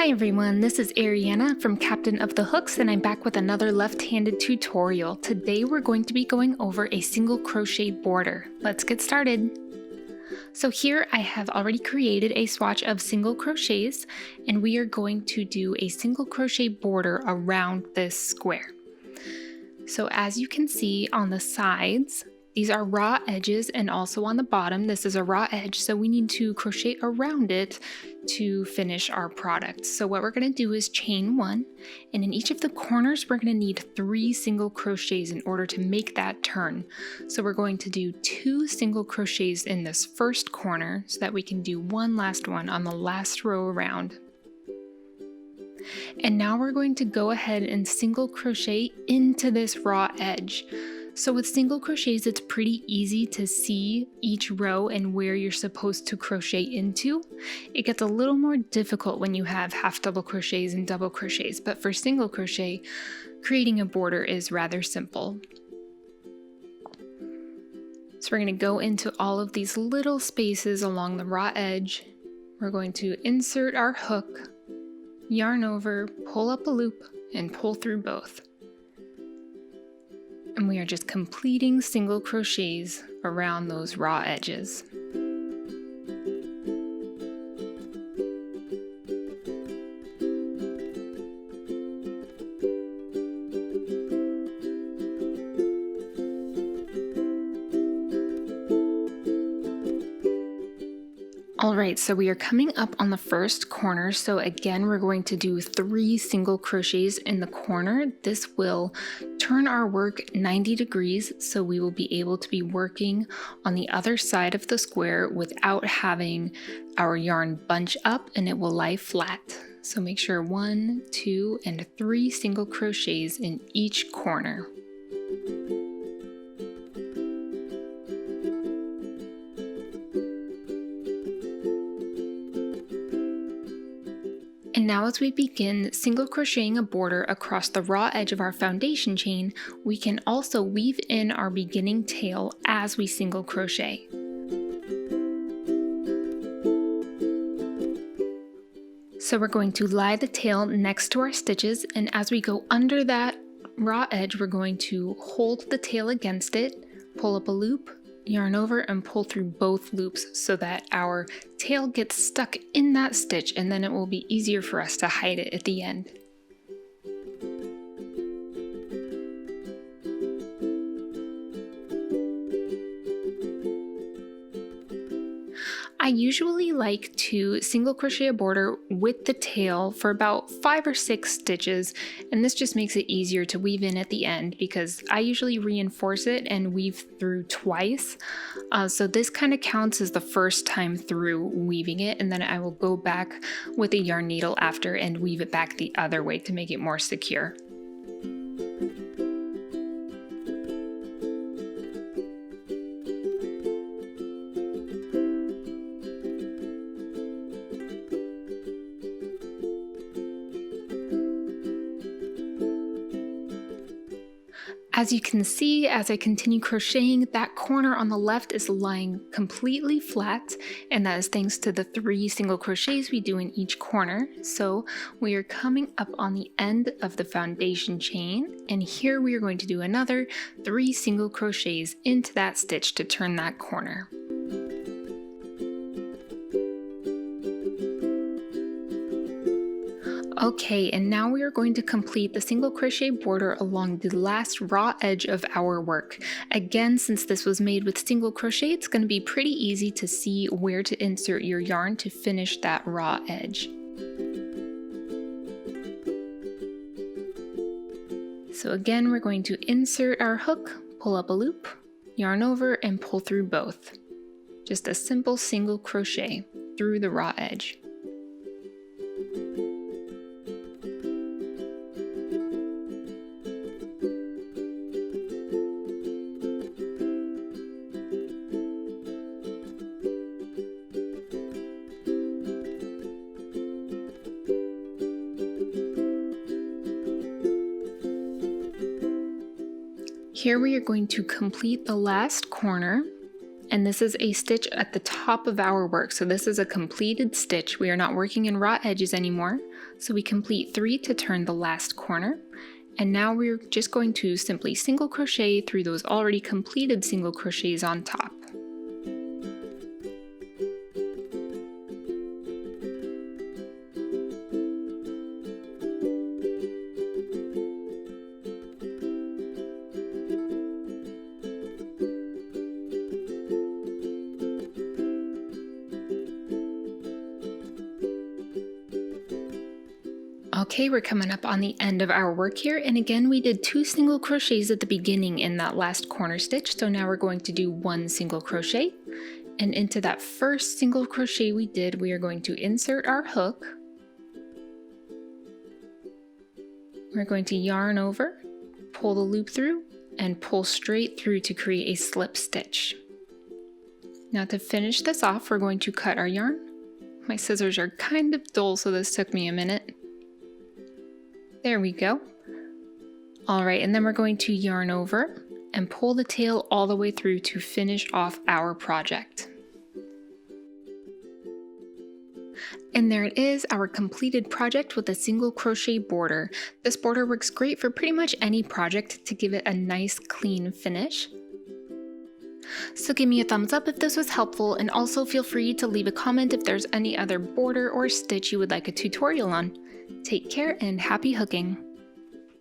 Hi everyone, this is Ariana from Captain of the Hooks and I'm back with another left-handed tutorial. Today we're going to be going over a single crochet border. Let's get started. So here I have already created a swatch of single crochets and we are going to do a single crochet border around this square. So as you can see on the sides, these are raw edges, and also on the bottom this is a raw edge, so we need to crochet around it to finish our product. So what we're going to do is chain one, and in each of the corners we're going to need 3 single crochets in order to make that turn. So we're going to do 2 single crochets in this first corner so that we can do one last one on the last row around. And now we're going to go ahead and single crochet into this raw edge. So with single crochets, it's pretty easy to see each row and where you're supposed to crochet into. It gets a little more difficult when you have half double crochets and double crochets, but for single crochet, creating a border is rather simple. So we're going to go into all of these little spaces along the raw edge. We're going to insert our hook, yarn over, pull up a loop, and pull through both. And we are just completing single crochets around those raw edges. Alright, so we are coming up on the first corner, so again we're going to do 3 single crochets in the corner. This will turn our work 90 degrees, so we will be able to be working on the other side of the square without having our yarn bunch up, and it will lie flat. So make sure 1, 2, and 3 single crochets in each corner. And now as we begin single crocheting a border across the raw edge of our foundation chain, we can also weave in our beginning tail as we single crochet. So we're going to lie the tail next to our stitches, and as we go under that raw edge, we're going to hold the tail against it, pull up a loop, yarn over, and pull through both loops so that our tail gets stuck in that stitch, and then it will be easier for us to hide it at the end. I usually like to single crochet a border with the tail for about 5 or 6 stitches, and this just makes it easier to weave in at the end because I usually reinforce it and weave through twice. So this kind of counts as the first time through weaving it, and then I will go back with a yarn needle after and weave it back the other way to make it more secure. As you can see, as I continue crocheting, that corner on the left is lying completely flat, and that is thanks to the 3 single crochets we do in each corner. So we are coming up on the end of the foundation chain, and here we are going to do another 3 single crochets into that stitch to turn that corner. Okay, and now we are going to complete the single crochet border along the last raw edge of our work. Again, since this was made with single crochet, it's going to be pretty easy to see where to insert your yarn to finish that raw edge. So again, we're going to insert our hook, pull up a loop, yarn over, and pull through both. Just a simple single crochet through the raw edge. Here we are going to complete the last corner, And this is a stitch at the top of our work. So this is a completed stitch. We are not working in raw edges anymore. So we complete 3 to turn the last corner. And now we're just going to simply single crochet through those already completed single crochets on top. Okay, we're coming up on the end of our work here, and again we did 2 single crochets at the beginning in that last corner stitch, so now we're going to do 1 single crochet, and into that first single crochet we did, we are going to insert our hook. We're going to yarn over, pull the loop through, and pull straight through to create a slip stitch. Now to finish this off, we're going to cut our yarn. My scissors are kind of dull, so this took me a minute. There we go. All right, and then we're going to yarn over and pull the tail all the way through to finish off our project. And there it is, our completed project with a single crochet border. This border works great for pretty much any project to give it a nice clean finish. So give me a thumbs up if this was helpful, and also feel free to leave a comment if there's any other border or stitch you would like a tutorial on. Take care and happy hooking!